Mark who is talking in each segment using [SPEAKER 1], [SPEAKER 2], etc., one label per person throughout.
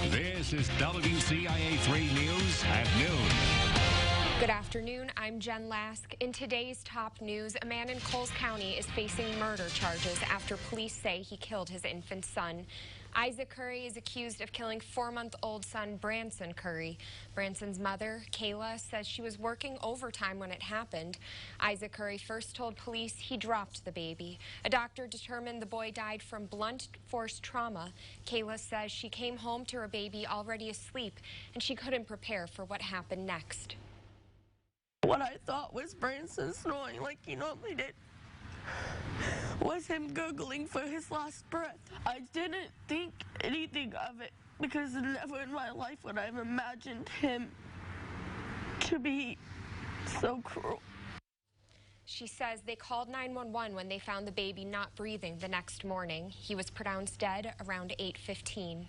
[SPEAKER 1] This is WCIA 3 News at noon.
[SPEAKER 2] Good afternoon, I'm Jen Lask. In today's top news, a man in Coles County is facing murder charges after police say he killed his infant son. Isaac Curry is accused of killing 4-month-old son Branson Curry. Branson's mother, Kayla, says she was working overtime when it happened. Isaac Curry first told police he dropped the baby. A doctor determined the boy died from blunt force trauma. Kayla says she came home to her baby already asleep and she couldn't prepare for what happened next.
[SPEAKER 3] What I thought was Branson snoring like he normally did was him gurgling for his last breath. I didn't think anything of it because never in my life would I have imagined him to be so cruel.
[SPEAKER 2] She says they called 911 when they found the baby not breathing the next morning. He was pronounced dead around 8:15.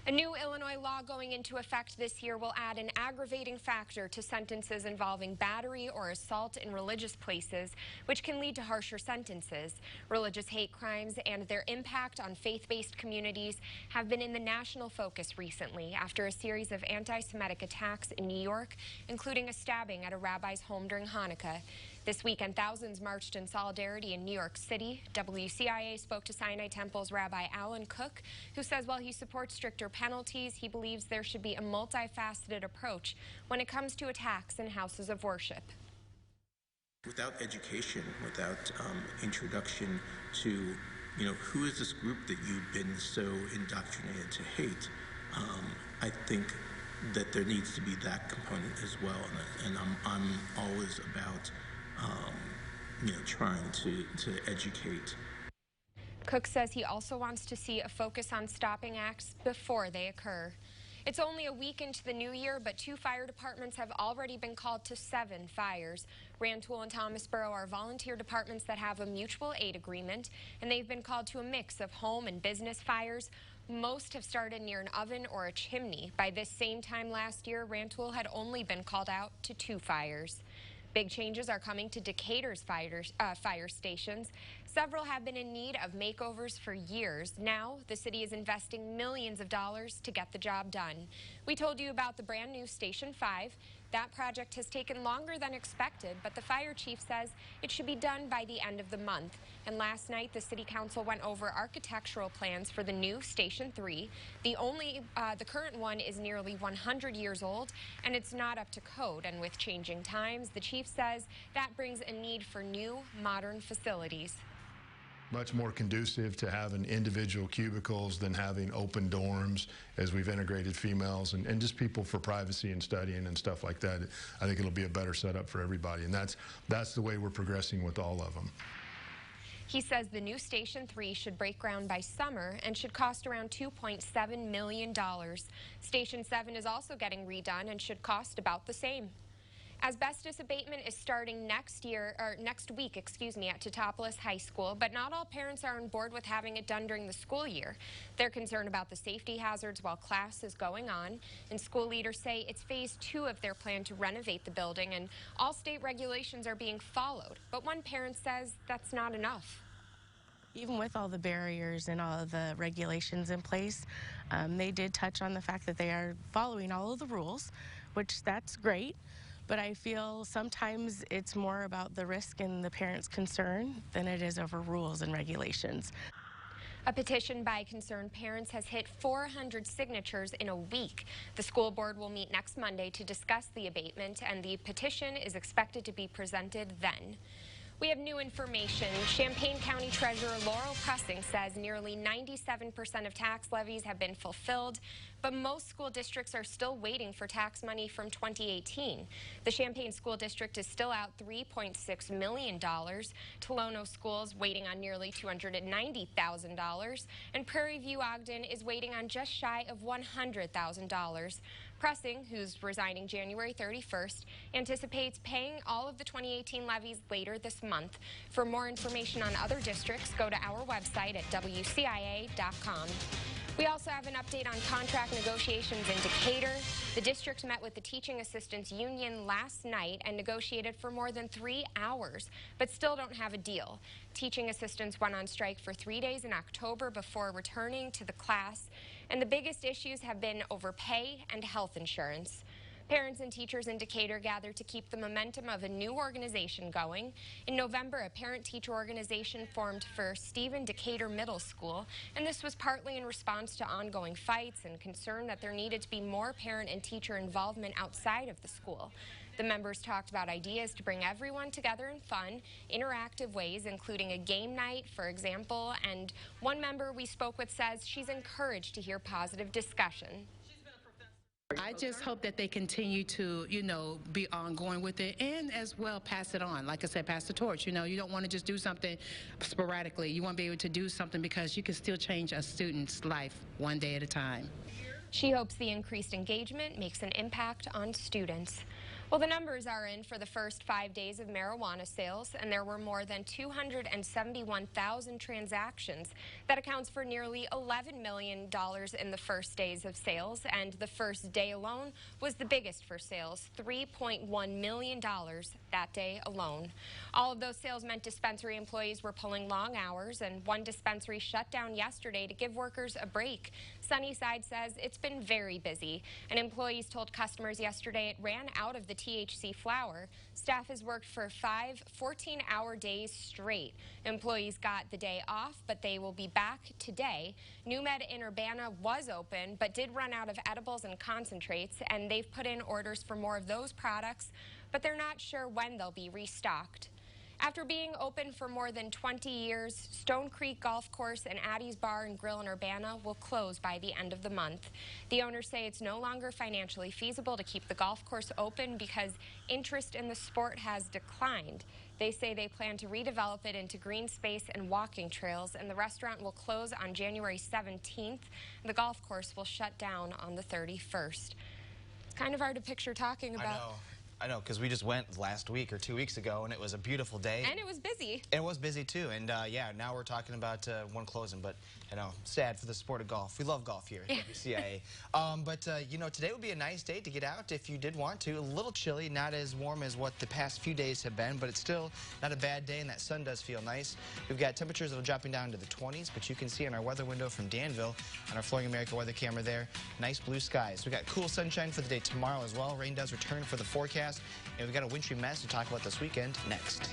[SPEAKER 2] A new Illinois law going into effect this year will add an aggravating factor to sentences involving battery or assault in religious places, which can lead to harsher sentences. Religious hate crimes and their impact on faith-based communities have been in the national focus recently after a series of anti-Semitic attacks in New York, including a stabbing at a rabbi's home during Hanukkah. This weekend, thousands marched in solidarity in New York City. WCIA spoke to Sinai Temple's Rabbi Alan Cook, who says while he supports stricter penalties, he believes there should be a multifaceted approach when it comes to attacks in houses of worship.
[SPEAKER 4] Without education, without introduction to, who is this group that you've been so indoctrinated to hate, I think that there needs to be that component as well. And I'm always about trying to educate.
[SPEAKER 2] Cook says he also wants to see a focus on stopping acts before they occur. It's only a week into the new year, but 2 fire departments have already been called to 7 fires. Rantoul and Thomasboro are volunteer departments that have a mutual aid agreement, and they've been called to a mix of home and business fires. Most have started near an oven or a chimney. By this same time last year, Rantoul had only been called out to 2 fires. Big changes are coming to Decatur's fire stations. Several have been in need of makeovers for years. Now, the city is investing millions of dollars to get the job done. We told you about the brand new Station 5. That project has taken longer than expected, but the fire chief says it should be done by the end of the month. And last night, the city council went over architectural plans for the new Station 3. The current one is nearly 100 years old, and it's not up to code. And with changing times, the chief says that brings a need for new, modern facilities.
[SPEAKER 5] Much more conducive to having individual cubicles than having open dorms as we've integrated females and just people for privacy and studying and stuff like that. I think it'll be a better setup for everybody, and that's the way we're progressing with all of them.
[SPEAKER 2] He says the new Station 3 should break ground by summer and should cost around $2.7 million. Station 7 is also getting redone and should cost about the same. Asbestos abatement is starting next week, at Teutopolis High School, but not all parents are on board with having it done during the school year. They're concerned about the safety hazards while class is going on, and school leaders say it's phase 2 of their plan to renovate the building, and all state regulations are being followed. But one parent says that's not enough.
[SPEAKER 6] Even with all the barriers and all of the regulations in place, they did touch on the fact that they are following all of the rules, which that's great. But I feel sometimes it's more about the risk and the parents' concern than it is over rules and regulations.
[SPEAKER 2] A petition by concerned parents has hit 400 signatures in a week. The school board will meet next Monday to discuss the abatement, and the petition is expected to be presented then. We have new information. Champaign County Treasurer Laurel Pressing says nearly 97% of tax levies have been fulfilled, but most school districts are still waiting for tax money from 2018. The Champaign School District is still out $3.6 million. Tolono Schools waiting on nearly $290,000, and Prairie View Ogden is waiting on just shy of $100,000. Pressing, who's resigning January 31st, anticipates paying all of the 2018 levies later this month. For more information on other districts, go to our website at WCIA.com. We also have an update on contract negotiations in Decatur. The district met with the Teaching Assistants Union last night and negotiated for more than 3 hours, but still don't have a deal. Teaching assistants went on strike for 3 days in October before returning to the class. And the biggest issues have been over pay and health insurance. Parents and teachers in Decatur gathered to keep the momentum of a new organization going. In November, a parent-teacher organization formed for Stephen Decatur Middle School, and this was partly in response to ongoing fights and concern that there needed to be more parent and teacher involvement outside of the school. The members talked about ideas to bring everyone together in fun, interactive ways, including a game night, for example, and one member we spoke with says she's encouraged to hear positive discussion.
[SPEAKER 7] I just hope that they continue to, be ongoing with it and as well pass it on. Like I said, pass the torch. You don't want to just do something sporadically. You want to be able to do something because you can still change a student's life one day at a time.
[SPEAKER 2] She hopes the increased engagement makes an impact on students. Well, the numbers are in for the first 5 days of marijuana sales, and there were more than 271,000 transactions. That accounts for nearly $11 million in the first days of sales, and the first day alone was the biggest for sales, $3.1 million that day alone. All of those sales meant dispensary employees were pulling long hours, and one dispensary shut down yesterday to give workers a break. Sunnyside says it's been very busy, and employees told customers yesterday it ran out of the THC flower. Staff has worked for 5 14-hour days straight. Employees got the day off, but they will be back today. NewMed in Urbana was open, but did run out of edibles and concentrates, and they've put in orders for more of those products, but they're not sure when they'll be restocked. After being open for more than 20 years, Stone Creek Golf Course and Addie's Bar and Grill in Urbana will close by the end of the month. The owners say it's no longer financially feasible to keep the golf course open because interest in the sport has declined. They say they plan to redevelop it into green space and walking trails, and the restaurant will close on January 17th. The golf course will shut down on the 31st. It's kind of hard to picture talking about.
[SPEAKER 8] I know, because we just went last week or 2 weeks ago, and it was a beautiful day.
[SPEAKER 2] And it was busy.
[SPEAKER 8] It was busy, too. And, yeah, now we're talking about one closing. But, sad for the sport of golf. We love golf here at WCIA. But, today would be a nice day to get out if you did want to. A little chilly, not as warm as what the past few days have been, but it's still not a bad day, and that sun does feel nice. We've got temperatures that are dropping down to the 20s, but you can see in our weather window from Danville on our Flooring America weather camera there, nice blue skies. We've got cool sunshine for the day tomorrow as well. Rain does return for the forecast. And we've got a wintry mess to talk about this weekend next.